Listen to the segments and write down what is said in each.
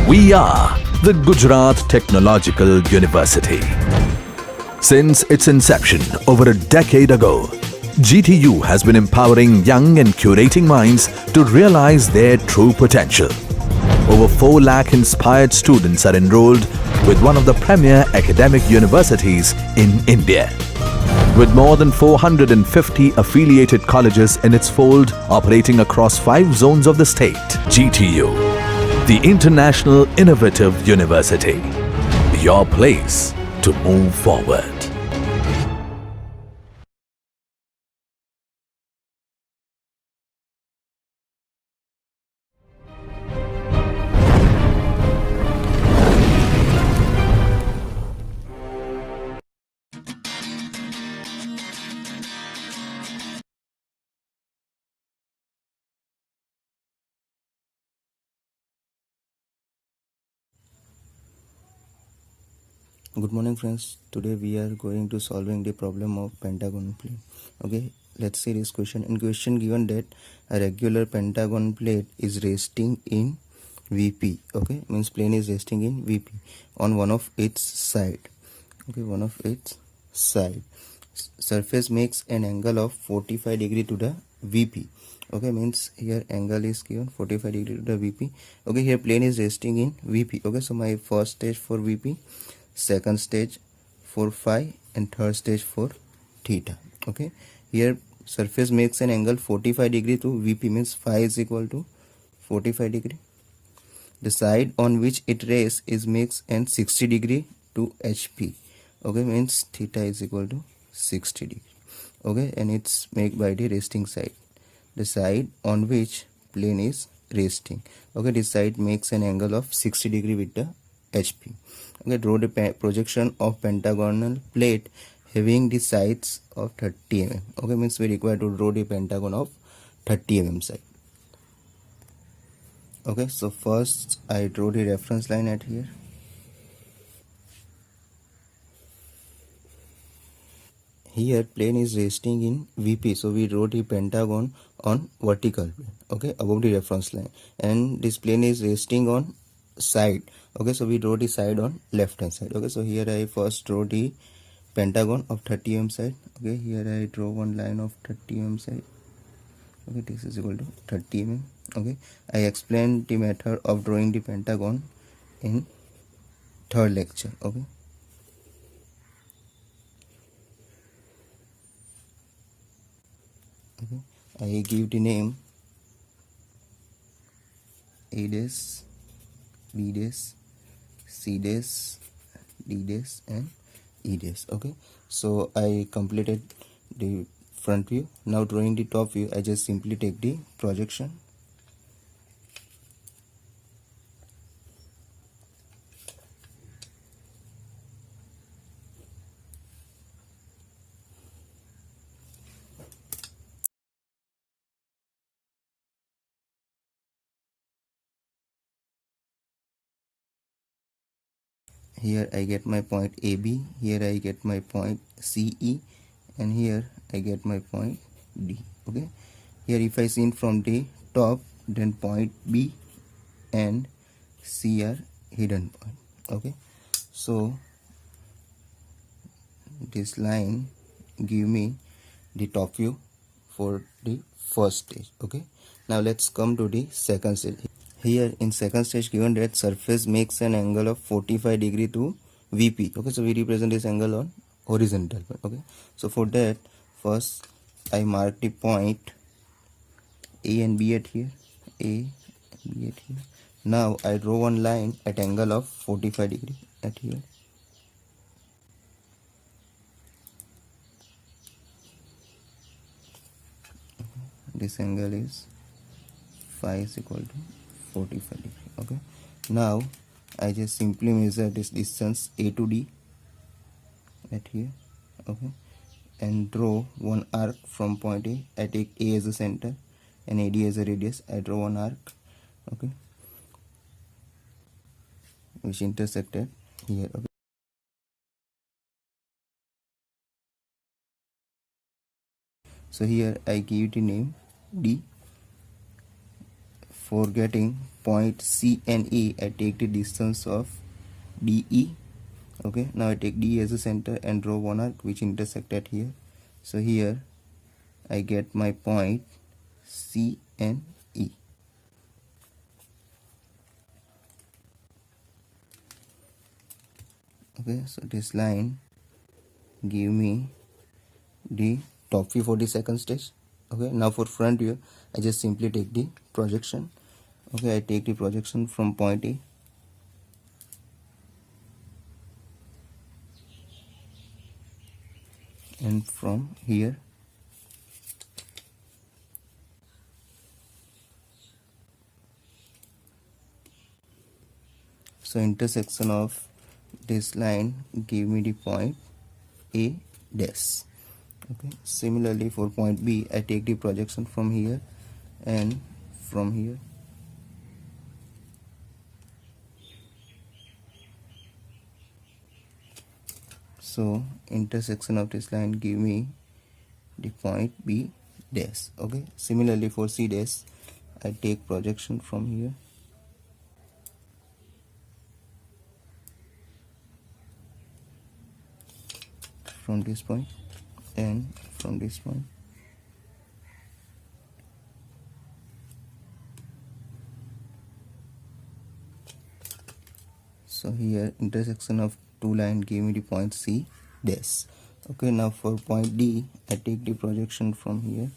We are the Gujarat Technological University. Since its inception over a decade ago, GTU has been empowering young and curating minds to realize their true potential. Over 4 lakh inspired students are enrolled with one of the premier academic universities in India. With more than 450 affiliated colleges in its fold operating across 5 zones of the state, GTU, the International Innovative University, your place to move forward. Good morning friends. Today we are going to solving the problem of pentagon plane. Okay, let's see this question. In question given that a regular pentagon plate is resting in VP. Okay, means plane is resting in VP on one of its side. Okay, one of its side. Surface makes an angle of 45 degree to the VP. Okay, means here angle is given 45 degree to the VP. Okay, here plane is resting in VP. Okay, so my first stage for VP, second stage for phi, and third stage for theta. Okay, here surface makes an angle 45 degree to VP, means phi is equal to 45 degree. The side on which it rests is makes an 60 degree to HP. Okay, means theta is equal to 60 degree. Okay, and it's made by the resting side, the side on which plane is resting. Okay, this side makes an angle of 60 degree with the HP. Okay, draw the projection of pentagonal plate having the sides of 30 mm. Okay, means we require to draw the pentagon of 30 mm side. Okay, so first I draw the reference line at here. Here plane is resting in VP, so we draw the pentagon on vertical plane, okay, above the reference line, and this plane is resting on side. Okay, so we draw the side on left hand side. Okay, so here I first draw the pentagon of 30 mm side. Okay, here I draw one line of 30 mm side. Okay, this is equal to 30 mm. Okay, I explained the method of drawing the pentagon in third lecture. Okay, I give the name A dash, B dash, C dash, D dash, and E dash. Okay, so I completed the front view. Now drawing the top view, I just simply take the projection. Here I get my point AB, here I get my point CE, and here I get my point D. Okay, here if I see from the top, then point B and C are hidden point. Okay, so this line give me the top view for the first stage. Okay, now let's come to the second stage. Here in second stage given that surface makes an angle of 45 degree to VP. Okay, so we represent this angle on horizontal. Okay, so for that first I mark the point A and B at here, A and B at here. Now I draw one line at angle of 45 degree at here. This angle is phi is equal to 45 degree. Okay, now I just simply measure this distance A to D at here. Okay, and draw one arc from point A. I take A as a center and AD as a radius. I draw one arc, okay, which intersected here. Okay, so here I give the name D for getting point C and E, I take the distance of DE. Okay, now I take DE as a center and draw one arc which intersect at here. So here I get my point C and E. Okay, so this line give me the top view for the second stage. Okay, now for front view I just simply take the projection. Okay, I take the projection from point A and from here so intersection of this line give me the point A dash. Okay, similarly for point B I take the projection from here and from here. So intersection of this line give me the point B dash. Okay, similarly for C dash I take projection from here from this point and from this point. So here intersection of two lines give me the point C dash. Okay, now for point D I take the projection from here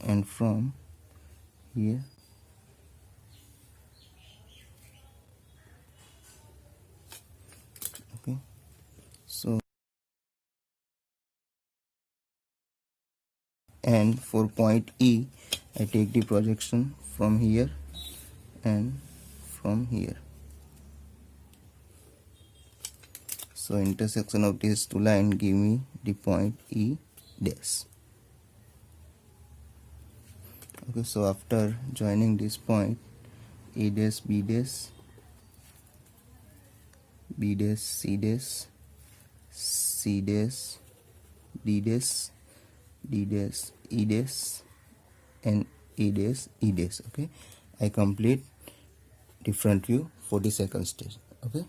and from here. Okay, so and for point E I take the projection from here and from here. So intersection of these two lines give me the point E dash. Okay, so after joining this point A dash B dash B dash C dash C dash D dash D dash E dash and E dash E dash. Okay, I complete the front view for the second stage. Okay,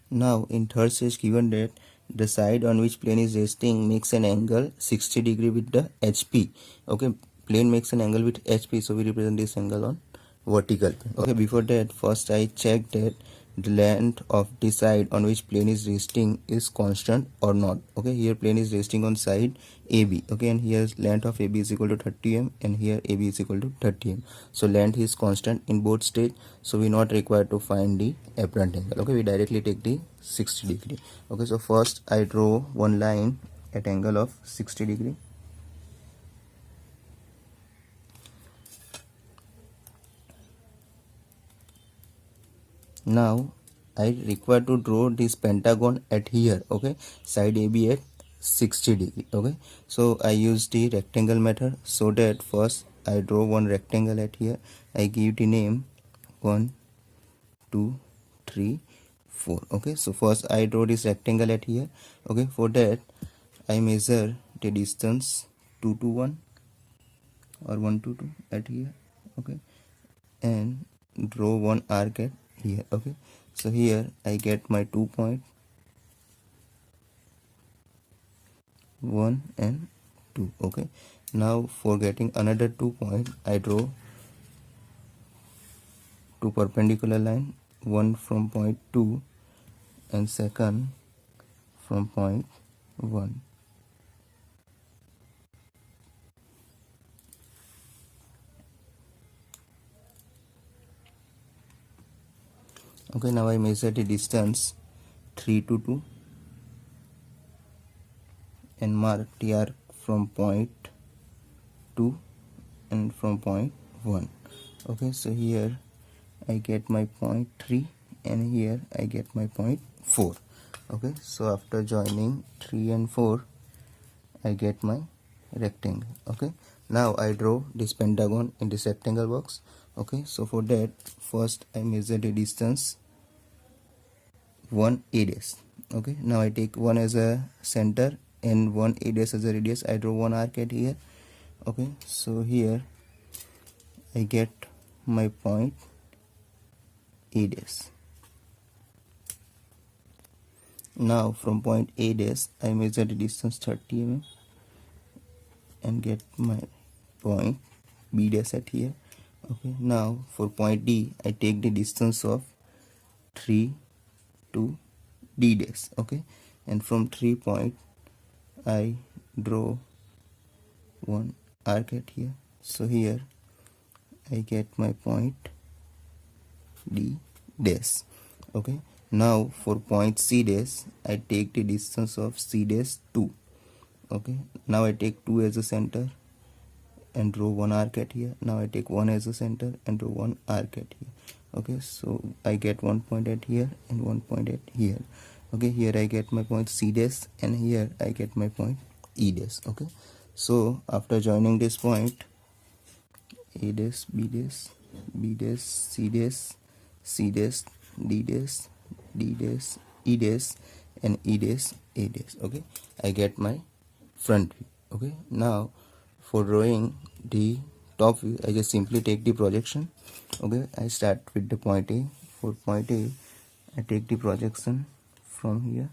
now in third stage given that the side on which plane is resting makes an angle 60 degree with the HP. Okay, plane makes an angle with HP, so we represent this angle on vertical plane. Okay, before that first I check that the length of the side on which plane is resting is constant or not. Okay, here plane is resting on side AB. Okay, and here length of AB is equal to 30 m and here AB is equal to 30 m. So length is constant in both stage, so we not required to find the apparent angle. Okay, we directly take the 60 degree. Okay, so first I draw one line at angle of 60 degree. Now I require to draw this pentagon at here. Okay, side AB at 60 degree. Okay, so I use the rectangle method, so that first I draw one rectangle at here. I give the name 1 2 3 4. Okay, so first I draw this rectangle at here. Okay, for that I measure the distance 2 to 1 or 1 to 2 at here. Okay, and draw one arc at here. Okay, so here I get my 2 point 1 and 2. Okay, now for getting another 2 point I draw two perpendicular line, one from point 2 and second from point 1. Okay, now I measure the distance 3 to 2 and mark the arc from point 2 and from point 1. Okay, so here I get my point 3 and here I get my point 4. Okay, so after joining 3 and 4 I get my rectangle. Okay, now I draw this pentagon in this rectangle box. Okay, so for that first I measure the distance 1 a dash. Okay, now I take 1 as a center and 1 a dash as a radius. I draw one arc at here. Okay, so here I get my point a dash. Now from point a dash I measure the distance 30 mm and get my point b dash at here. Okay, now for point D I take the distance of 3 to D dash. Okay, and from 3 point I draw one arc at here. So here I get my point D dash. Okay, now for point C dash I take the distance of C dash 2. Okay, now I take 2 as a center and draw one arc at here. Now I take 1 as a center and draw one arc at here. Okay, so I get one point at here and one point at here. Okay, here I get my point C dash and here I get my point E dash. Okay, so after joining this point A dash, B dash, B dash, C dash, C dash, D dash, D dash, E dash and E dash, A dash. Okay, I get my front view. Okay, now for drawing the top view I just simply take the projection. Okay, I start with the point A. For point A I take the projection from here.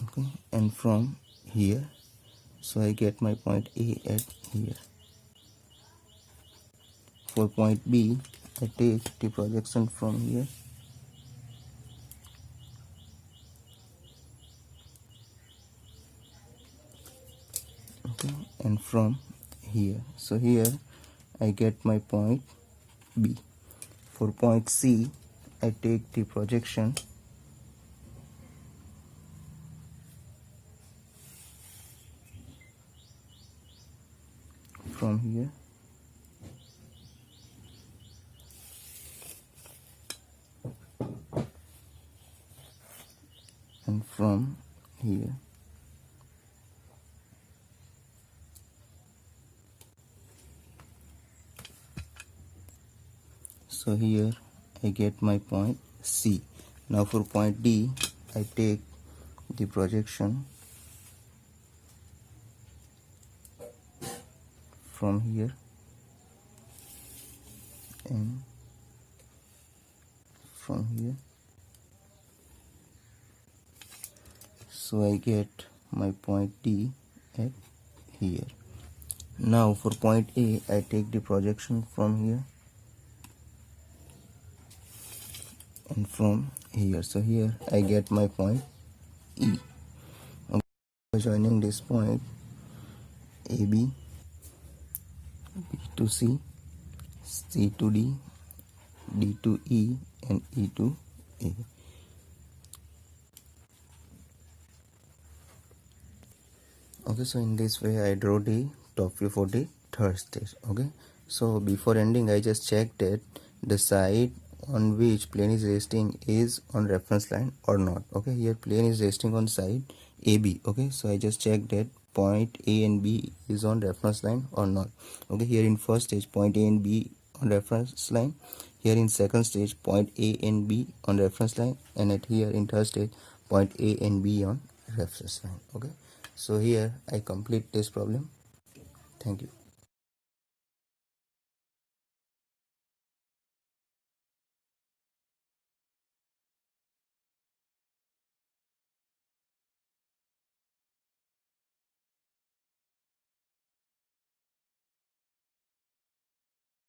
Okay, and from here, so I get my point A at here. For point B I take the projection from here. Okay, and from here, so here I get my point B. For point C I take the projection from here. And from here. So here I get my point C. Now for point D I take the projection from here and from here. So I get my point D at here. Now for point A I take the projection from here and from here. So here I get my point E. Okay, joining this point AB, B to C, C to D, D to E and E to A. Okay, so in this way I draw the top view for the third stage. Okay, so before ending I just checked that the side on which plane is resting is on reference line or not. Okay, here plane is resting on side AB. Okay, so I just checked that point A and B is on reference line or not. Okay, here in first stage point A and B on reference line, here in second stage point A and B on reference line, and at here in third stage point A and B on reference line. Okay, so here I complete this problem. Thank you.